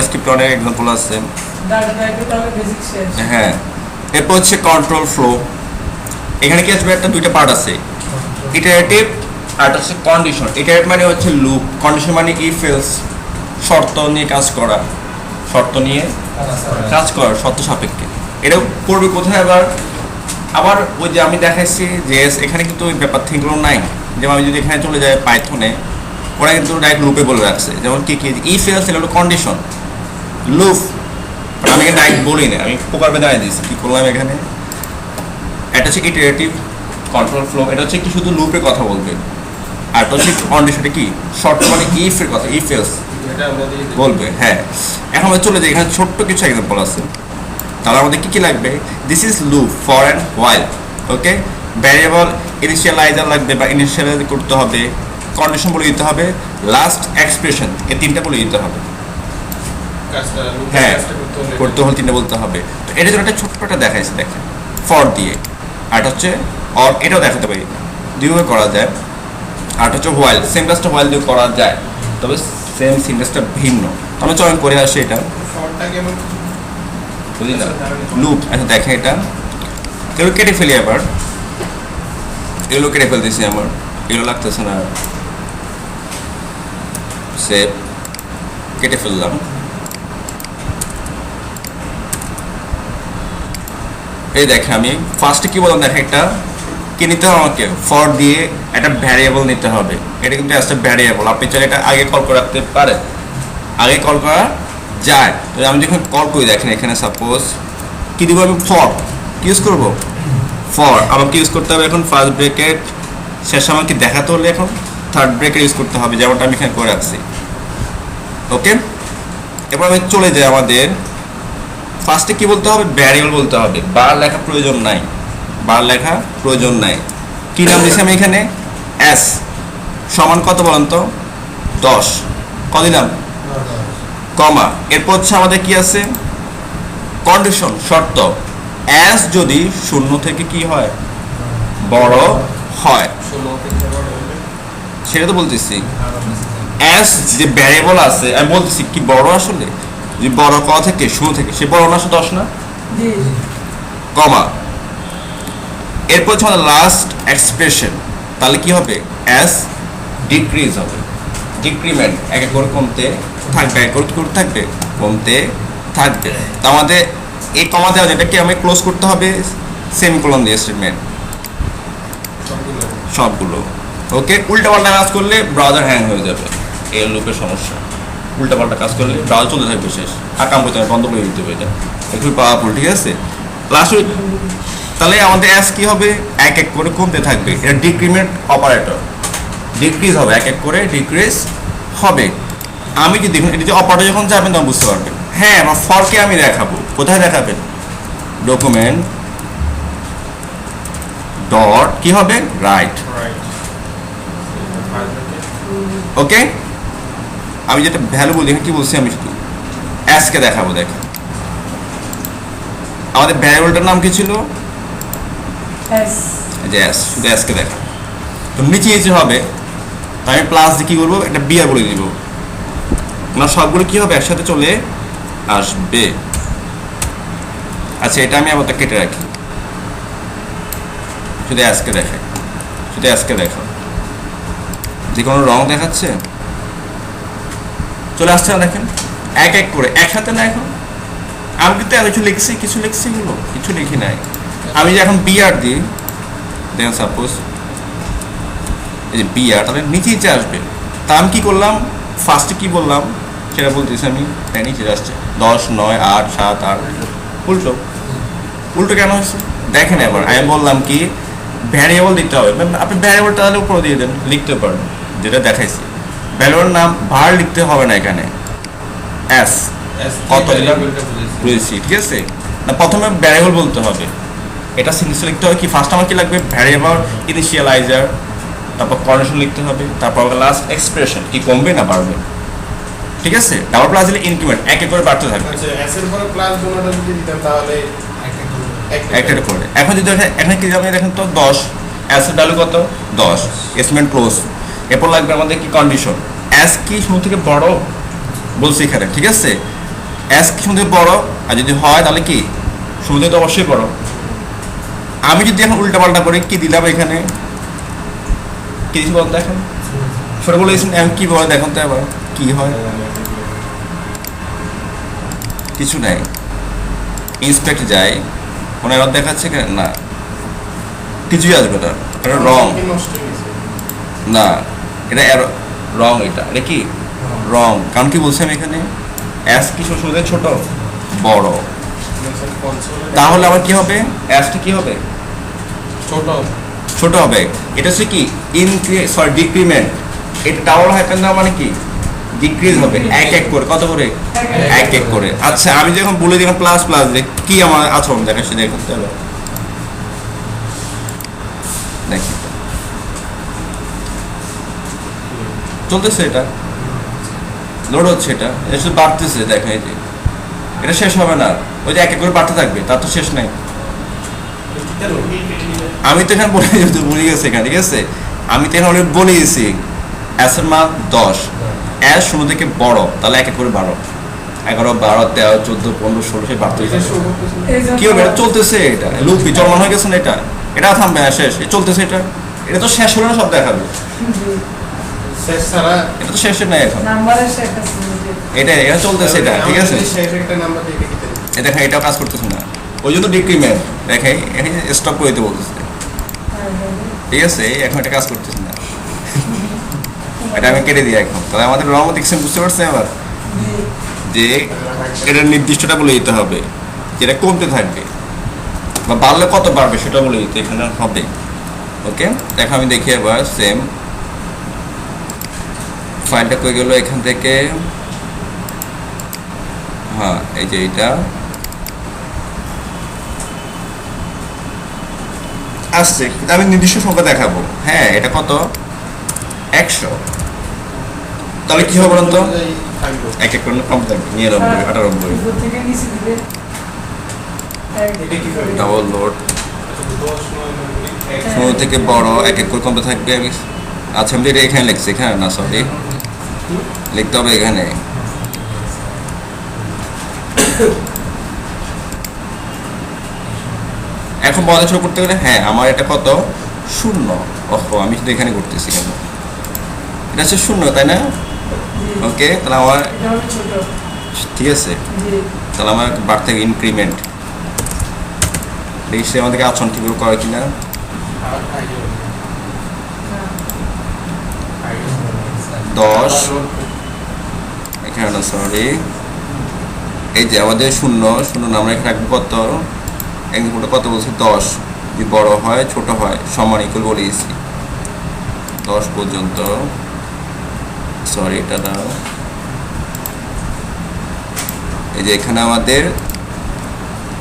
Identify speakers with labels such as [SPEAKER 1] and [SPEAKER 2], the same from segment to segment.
[SPEAKER 1] Script অনেক example আছে। হ্যাঁ, এরপর হচ্ছে কন্ট্রোল ফ্লো। এখানে কি আসবে, একটা দুইটা পার্ট আছে, ইটারেটিভ আর হচ্ছে কন্ডিশন। ইটারেটিভ মানে হচ্ছে লুপ, কন্ডিশন মানে ইফ এলস, শর্ত নিয়ে কাজ করা, শর্ত নিয়ে কাজ করা, শর্ত সাপেক্ষে। এটা পড়বে কোথায় আবার, আবার ওই যে আমি দেখাইছি যে এখানে কিন্তু ওই ব্যাপার থেকেগুলো নাই। যেমন আমি যদি এখানে চলে যাই পাইথনে, ওরা কিন্তু ডাইরেক্ট লুপে বলে রাখছে, যেমন কি কি ইফ এলস এটা হলো কন্ডিশন, লুপ। আমি এখানে ডাইরেক্ট বলি না, আমি প্রকার বেঁধে দিয়েছি। কী করলাম এখানে, এটা হচ্ছে ইটারেটিভ কন্ট্রোল ফ্লো, এটা হচ্ছে কি শুধু লুপের কথা বলবে। আর এটা হচ্ছে কন্ডিশনটা কি, শর্ট মানে ইফের কথা, ইফ এলস বলবে। হ্যাঁ, এখন আমরা চলে যাই, এখানে ছোট্ট কিছু এক্সাম্পল আছে। তাহলে আমাদের কি কি লাগবে, this is loop for and while. Okay, variable initialiser লাগবে বা ইনিশিয়ালাইজ করতে হবে, কন্ডিশন বলে দিতে হবে, লাস্ট এক্সপ্রেশন, এই তিনটা বলে দিতে হবে। হ্যাঁ, করতে হলে তিনটা বলতে হবে। তো এটার জন্য একটা ছোট্ট একটা দেখাইছে, দেখেন ফর দিয়ে, আর হচ্ছে অর, এটাও দেখাতে পারি, দুইভাবে করা যায়। আর হচ্ছে হোয়াইল, সেম কাজটা হোয়াইল দিয়ে করা যায়, তবে সেম সিনট্যাক্সটা ভিন্ন। আমরা চয়ন করে আসি এটা, বুঝলি না, লুপ। আচ্ছা দেখেন, এটা এগুলো কেটে ফেলি আবার, এগুলো কেটে ফেলতেছি, আমার এগুলো লাগতেছে না, সেভ, কেটে ফেললাম। এই দেখেন আমি ফার্স্টে কি বললাম, দেখেন একটা কি নিতে হবে আমাকে, ফর দিয়ে একটা ভ্যারিয়েবল নিতে হবে। এটা কিন্তু একটা ভ্যারিয়েবল, আপনি চাইলে এটা আগে কল করে রাখতে পারেন, আগে কল করা যায়। তো আমি যখন কল করি, দেখেন এখানে সাপোজ কি দিব, আমি ফর ইউজ করব, ফর আমাকে ইউজ করতে হবে এখন ফার্স্ট ব্রেকেট, শেষে আমাকে দেখাতে হলে এখন থার্ড ব্রেকেট ইউজ করতে হবে, যেমনটা আমি এখানে করে রাখছি। ওকে, এরপর আমি চলে যাই, আমাদের ফার্স্টে কি বলতে হবে, ভ্যারিয়েবল বলতে হবে, বার লেখা প্রয়োজন নাই, বার লেখা প্রয়োজন নাই। কি নাম দিয়েছি আমি এখানে, এস সমান কত বলেন তো, 10, কত দিলাম, কমা। এরপর হচ্ছে আমাদের কি আছে, কন্ডিশন, শর্ত, এস যদি 0 থেকে কি হয়, বড় হয়, সেটা তো বলতেছি। এস যে ভ্যারিয়েবল আছে, আমি বলতেছি কি বড়, আসলে যদি বড় ক থেকে 0 থেকে, সে বড় না 10 না, কমা। এরপর হচ্ছে আমাদের লাস্ট এক্সপ্রেশন, তাহলে কি হবে, এস ডিক্রিজ হবে, ডিক্রিমেন্ট, এক এক করে কমতে থাকবে, এক করে কি করতে থাকবে, কমতে থাকবে। তো আমাদের এই কমা দেওয়া, যেটাকে আমি ক্লোজ করতে হবে সেমিকোলন দিয়ে স্টেটমেন্ট, সবগুলো। ওকে, উল্টাপাল্টা কাজ করলে ব্রাউজার হ্যাং হয়ে যাবে, এই লুপের সমস্যা। উল্টাপাল্টা কাজ করলে ব্রাউজার চলতে থাকবে, শেষ আর কাম করতে হবে, বন্ধ করে দিতে হবে, এটা একটু পাওয়ারফুল। ঠিক আছে, লাস্ট তাহলে আমাদের এস কি হবে, এক এক করে কমতে থাকবে, এটা ডিক্রিমেন্ট অপারেটর, ডিক্রিজ হবে, এক এক করে ডিক্রিজ হবে। আমি যদি দেখুন, এটা যে অপারেটর যখন যাবেন তখন বুঝতে পারবেন। হ্যাঁ, আমার ফরকে আমি দেখাবো, কোথায় দেখাবেন, ডকুমেন্ট ডট কি হবে, রাইট। ওকে, আমি যেটা ভ্যালু বলি, কি বলছি আমি, শুধু এসকে দেখাবো। দেখেন আমাদের ভ্যারিয়েবলটার নাম কি ছিল, শুধু এসকে দেখা, তো নিচে নিচে হবে, তো আমি প্লাস দিয়ে কি করবো, একটা বিয়ার বলে দিব, আমার সবগুলো কি হবে, একসাথে চলে আসবে। আচ্ছা, এটা আমি আবার কেটে রাখি, শুধু এসকে দেখাই, শুধু এসকে দেখা, যে কোনো রং দেখাচ্ছে, চলে আসছে না, দেখেন এক এক করে একসাথে না। এখন আমি কিন্তু কিছু লিখছি, কিছু লিখি নাই। আমি যে এখন বিআর দিই, দেখেন সাপোজ এই যে বিআর, তাহলে নিচে নিচে আসবে। তা আমি কি করলাম, ফার্স্টে কি বললাম সেটা বলতেছি আমি, নিচে আসছে 10, 9, 8, 7, 8, উল্টো উল্টো কেন হচ্ছে দেখেন। এবার আমি বললাম কি, ভ্যারিয়েবল দিতে হবে, আপনি ভ্যারিয়েবলটা তাহলে উপরে দিয়ে দেন, লিখতে পারেন, যেটা দেখাইছি। ভ্যালুর নাম ভার লিখতে হবে না, এখানে এস কত দিলাম বুঝেছি। ঠিক আছে, না প্রথমে ভ্যারিয়েবল বলতে হবে, এটা সিনট্যাক্স লিখতে হবে কি, ফার্স্ট আমার কি লাগবে, ভ্যারিয়েবল ইনিশিয়ালাইজার, তারপর কন্ডিশন লিখতে হবে, তারপর লাস্ট এক্সপ্রেশন, কি কমবে না বাড়বে। ঠিক আছে, ডাবল প্লাস দিলে ইনক্রিমেন্ট, এক এক করে বাড়তে থাকবে।
[SPEAKER 2] আচ্ছা, এস এর পরে প্লাস গুণটা যদি দিতাম তাহলে
[SPEAKER 1] একটা করে। এখন যদি দেখেন, এখন কি আপনি দেখেন তো 10, এস এর ভ্যালু কত, 10, স্টেটমেন্ট ক্লোজ। এরপর লাগবে আমাদের কি, কন্ডিশন, এস কি 0 থেকে বড় বলছি এখানে। ঠিক আছে, এস কি শূন্য থেকে বড়, আর যদি হয় তাহলে কি শূন্য থেকে তো অবশ্যই বড়। আমি যদি এখন উল্টা পাল্টা করে কি দিলাম এখানে, কি দিচ্ছি বলতো এখন ছোট বলে দিয়েছেন, এখন কি বলে দেখুন তো এবার কি হয়। কিছু নাই, ইন্সপেক্ট যাই, কোনো এবার দেখাচ্ছে না, কিছুই আসবে না, এটা রং
[SPEAKER 2] নষ্ট হয়ে গেছে।
[SPEAKER 1] না, এটা রং, এটা কি রং, কারণ কি বলছি আমি এখানে এস কি শুধু ছোট বড়, তাহলে আবার কি হবে, এসটা কি হবে
[SPEAKER 2] ছোট
[SPEAKER 1] ছোট হবে। এটা হচ্ছে কি ডিক্রিমেন্ট, এটা ডাবল হাইফেন দেওয়া মানে কি ডিক্রিজ হবে, এক এক করে, কত করে এক এক করে। আচ্ছা আমি যখন বলে দিলাম প্লাস প্লাস দিয়ে কি আমার আচরণ দেখা সে দেখুন তাহলে দেখি চলতেছে, এটা লোড হচ্ছে, এটা শুধু বাড়তেছে, দেখেন এই যে এটা শেষ হবে না, ওই যে এক এক করে বাড়তে থাকবে, তার তো শেষ নাই। আমি তো এখানে বলে গেছি এখানে, ঠিক আছে, আমি তো এখানে অলরেডি বলে গেছি এস এর মান 10, এস শূন্য থেকে বড়, তাহলে এক এক করে 12, 11, 12, 13, 14, 15, 16 সে বাড়তে কি হবে, এটা চলতেছে, এটা লুপি চলমান হয়ে গেছে না, এটা থামবে না, শেষ চলতেছে, এটা তো শেষ হলে না সব দেখাবে,
[SPEAKER 2] শেষ ছাড়া
[SPEAKER 1] এটা তো শেষের নাই এখন,
[SPEAKER 3] নাম্বারের শেষ আছে
[SPEAKER 1] এটা চলতেছে, এটা ঠিক আছে,
[SPEAKER 2] শেষ একটা নাম্বার দিয়ে লিখে দেন।
[SPEAKER 1] এটা দেখেন এটাও কাজ করতেছে না, ওই জন্য ডিক্রিমেন্ট দেখে এখানে স্টপ করে দিতে বলতেছে, ঠিক আছে, এখন এটা কাজ করতেছে না, এটা আমি কেটে দিই এখন। তাহলে আমাদের রং দেখছেন, বুঝতে পারছেন আবার যে এটা নির্দিষ্টটা বলে দিতে হবে, যেটা কমতে থাকবে বা বাড়লে কত বাড়বে সেটা বলে দিতে এখানে হবে। ওকে, দেখো আমি দেখি এবার সেম ফাইলটা কই গেল এখান থেকে, হ্যাঁ এই যে এটা আসছে, আমি নির্দিষ্ট সংখ্যা দেখাবো, হ্যাঁ এটা কত 100, তাহলে কি হবে বলুন তো, এক এক করে কম থাকবে, 99, 98,
[SPEAKER 3] উপর থেকে নিচে দিবে
[SPEAKER 1] ডাবল লোড ছোট থেকে বড় এক এক করে কমতে থাকবে। আমি আচ্ছা আমি এটা এখানে লিখছি, এখানে না সরি লিখতে হবে এখানে, এখন বড় ছোট করতে গেলে হ্যাঁ আমার এটা কত 0, ওহো আমি শুধু এখানে করতেছি কেন, এটা হচ্ছে 0 তাই না, ওকে তাহলে আমার
[SPEAKER 3] এটা হবে ছোট,
[SPEAKER 1] ঠিক আছে,
[SPEAKER 3] জি
[SPEAKER 1] তাহলে আমার বাড়তে ইনক্রিমেন্ট দেখি সে আমাদেরকে আচরণ কীভাবে করে কিনা।
[SPEAKER 2] আর আইডিয়া
[SPEAKER 3] হ্যাঁ
[SPEAKER 1] 10 এখানে না সরি, এই যে আমাদের 0 না, আমরা এখানে রাখবো কত, এখানে কত বলছি 10, যদি বড় হয় ছোট হয় সমান ইকুয়াল বলে দিয়েছি 10 পর্যন্ত, সরি এটা দাও, এই যে এখানে আমাদের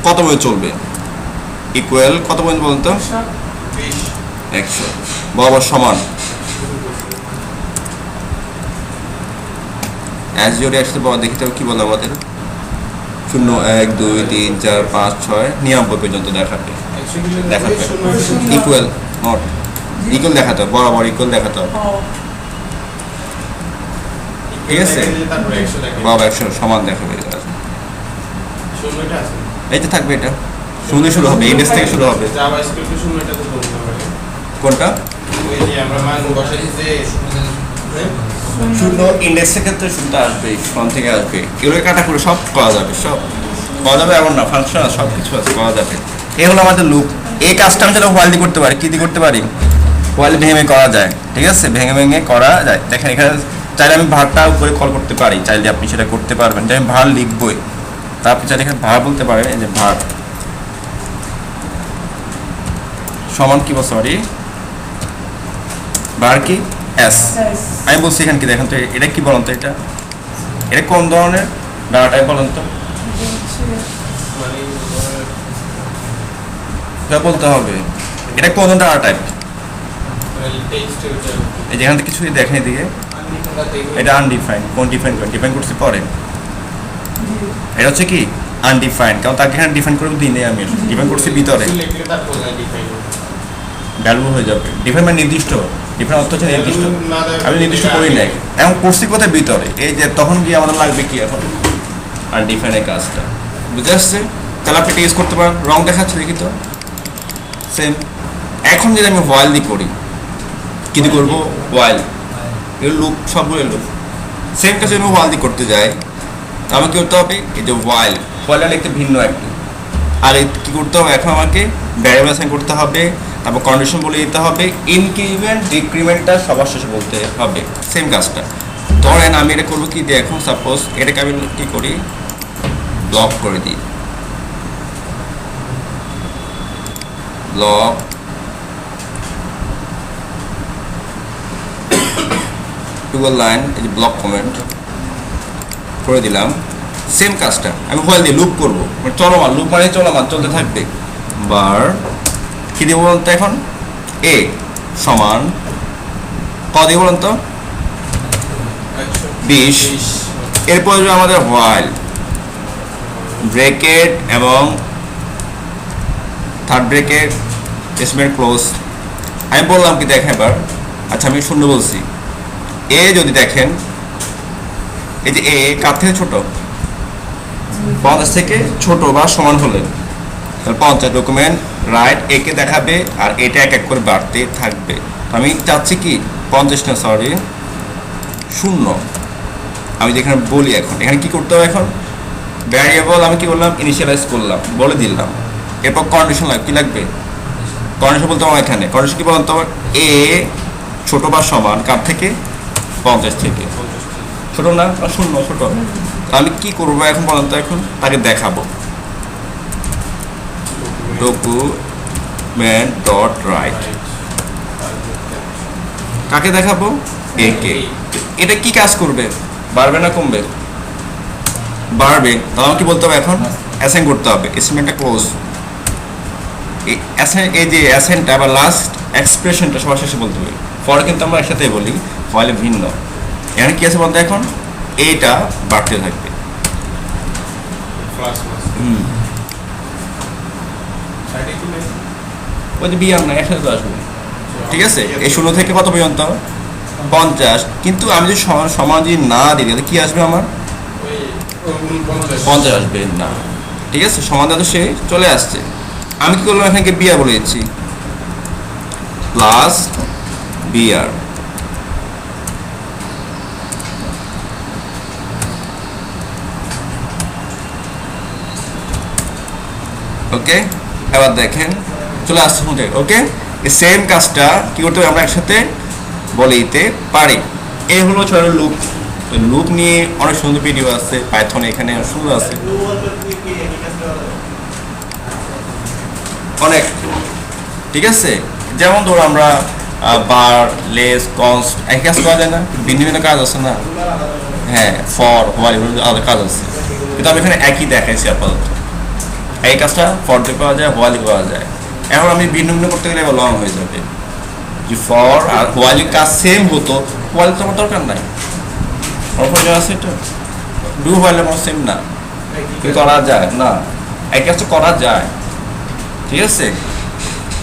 [SPEAKER 1] কত পর্যন্ত চলবে ইকুয়াল কত পর্যন্ত বলুন তো, 100 বরাবর সমান, এস জোরে একসাথে বড় দেখতে হবে কি বলে আমাদের 0, 1, 2, 3, 4, 5, 6, 99 পর্যন্ত দেখাবে, দেখাবে ইকুয়াল নট ইকুয়াল দেখাতে হবে, বরাবর ইকুয়াল দেখাতে হবে, ঠিক আছে, বরাবর 100 সমান দেখাবে, এই যে থাকবে, এটা শূন্য শুরু হবে, ইন্ডেক্স থেকে শুরু হবে,
[SPEAKER 2] জাভাস্ক্রিপ্টে শূন্যটা তো বলতে হবে,
[SPEAKER 1] কোনটা
[SPEAKER 2] ওই যে আমরা মান বসাই যে
[SPEAKER 1] শূন্য ইন্ডেক্সের ক্ষেত্রে শূন্য আসবে, ফ্রম থেকে আসবে, এগুলো কাটা করে সব করা যাবে, সব করা যাবে, এমন না ফাংশন সব কিছু আছে করা যাবে। এই হলো আমাদের লুপ, এই কাজটা আমি যেটা হোয়াইল দিয়ে করতে পারি, কি দিয়ে করতে পারি, হোয়াইল ভেঙে ভেঙে করা যায়, ঠিক আছে, ভেঙে ভেঙে করা যায়। দেখেন এখানে চাইলে আমি ভারটা উপরে কল করতে পারি, চাইলে আপনি সেটা করতে পারবেন, যে আমি ভার লিখবই, তা আপনি চাইলে এখানে ভার বলতে পারেন, এই যে ভার সমান কি বল সরি ভার কি এস, আমি বলছি এখানে কি দেখেন তো, এটা কি বলেন তো, এটা কোন ধরনের ডাটা টাইপ বলেন তো,
[SPEAKER 2] মানে
[SPEAKER 1] এটা বলতে হবে, এটা কোন ডাটা টাইপ,
[SPEAKER 2] টেক্সট
[SPEAKER 1] এই যেখান থেকে কিছুই দেখেন এদিকে, এটা আনডিফাইন, কোন ডিফাইন করছি পরে, এটা হচ্ছে কি আনডিফাইন, কারণ তাকে এখানে ডিফাইন করে দিই নেই, আমি ডিফাইন করছি ভিতরে, ভ্যালু হয়ে যাবে, ডিফাইন মানে নির্দিষ্ট, ডিফাইন অর্থ হচ্ছে নির্দিষ্ট, আমি নির্দিষ্ট করি নাই, এখন করছি কোথায় ভিতরে, এই যে তখন গিয়ে আমাদের লাগবে কি এখন আর ডিফাইনের কাজটা বুঝে আসছে। তাহলে আপনি এটা ইউজ করতে পারেন। রং দেখাচ্ছে দেখি তো সেম। এখন যদি আমি হোয়াইল দিয়ে করি, কি দিয়ে করবো? হোয়াইল, এগুলো লুপ, সবগুলো লুপ। সেম কাজ আমি হোয়াইল দিয়ে করতে যাই, আমাকে কি করতে হবে? এই যে হোয়াইলটা লিখতে ভিন্ন একটু। আর কি করতে হবে? এখন আমাকে ভ্যারিয়েবল অ্যাসাইন করতে হবে, তারপর কন্ডিশন বলে দিতে হবে, ইনক্রিমেন্ট ডিক্রিমেন্টটা সবার শেষে বলতে হবে। সেম কাজটা। ধরেন আমি এটা করবো কি দিয়ে, এখন সাপোজ এটাকে আমি কি করি? ব্লক করে দিই। ব্লক টুয়েলভ লাইন, এই যে ব্লক কমেন্ট করে দিলাম। সেম কাজটা আমি হোয়াইল দিয়ে লুপ করবো, মানে চলমান, লুপ মানে চলমান, চলতে থাকবে। বার কি দেবো বলতো? এখন এ সমান ক দিয়ে বলুন তো? 20। এরপর আমাদের হোয়াইল ব্রেকেট এবং থার্ড ব্রেকেট স্টেটমেন্ট ক্লোজ। আমি বললাম কি দেখেন এবার, আচ্ছা আমি শূন্য বলছি। এ যদি দেখেন, এই যে এ কার থেকে ছোট? 50 থেকে ছোট বা সমান হলে তাহলে 50 ডকুমেন্ট রাইট একে দেখাবে, আর এটা এক এক করে বাড়তে থাকবে। আমি চাচ্ছি কি 50 না, সরি 0। আমি যেখানে বলি এখন এখানে কি করতে হবে? এখন ভ্যারিয়েবল আমি কি বললাম? ইনিশিয়ালাইজ করলাম, বলে দিলাম। এরপর কন্ডিশন লাগবে, কি লাগবে? কন্ডিশন বলতে আমার এখানে কন্ডিশন কি বলতে হবে? এ ছোট বা সমান কার থেকে? 50 থেকে। ছোট না, 0 ছোট। আমি কি করবো এখন বলেন তো? এখন তাকে দেখাবো ডকুমেন্ট ডট রাইট। কাকে দেখাবো? একে। এটা কি কাজ করবে? বাড়বে না কমবে? বাড়বে। তাহলে আমাকে কি বলতে হবে? এখন অ্যাসাইন করতে হবে, স্টেটমেন্টটা ক্লোজ। এই যে অ্যাসাইনটা বা লাস্ট এক্সপ্রেশনটা সবার শেষে বলতে হবে। পরে কিন্তু আমরা একসাথে বলি, ফলে ভিন্ন। এখানে কি আছে বলতে? এখন এইটা বাড়তে থাকবে। ওই যে বিয়ার না, একসাথে তো আসবে। ঠিক আছে, এই 0 থেকে কত পর্যন্ত? 50। কিন্তু আমি যদি সমান যদি না দিই তাহলে কি আসবে? আমার 50 আসবে না। ঠিক আছে, সমাধান তো সে চলে আসছে। আমি কি করলাম? এখানে বিয়ার বলে দিচ্ছি, প্লাস বিয়ার। ওকে, এবার দেখেন চলে আসছে। ওকে, এই সেম কাজটা কি করতে হবে? আমরা একসাথে বলে দিতে পারি। এই হলো 6 লুপ। লুপ নিয়ে অনেক সুন্দর ভিডিও আছে পাইথনে, এখানে সুন্দর আছে অনেক। ঠিক আছে, যেমন ধরো আমরা বার, লেস, কনস্ট এক কাজ করা যায় না? ভিন্ন ভিন্ন কাজ আছে না? হ্যাঁ, ফর, হোয়াইল আলাদা কাজ আছে, কিন্তু আমি এখানে একই দেখাইছি আপাতত। এই কাজটা ফর দিয়ে পাওয়া যায়, হোয়াইল পাওয়া যায়। এখন আমি ভিন্ন ভিন্ন করতে গেলে এবার লং হয়ে যাবে। যে ফর আর হোয়াইলের কাজ সেম হতো, হোয়াইল তো আমার দরকার নাই, আমার প্রয়োজন আছে এটা। ডু হোয়াইল আমার সেম না, কিন্তু করা যায় না, এক কাজটা করা যায়। ঠিক আছে।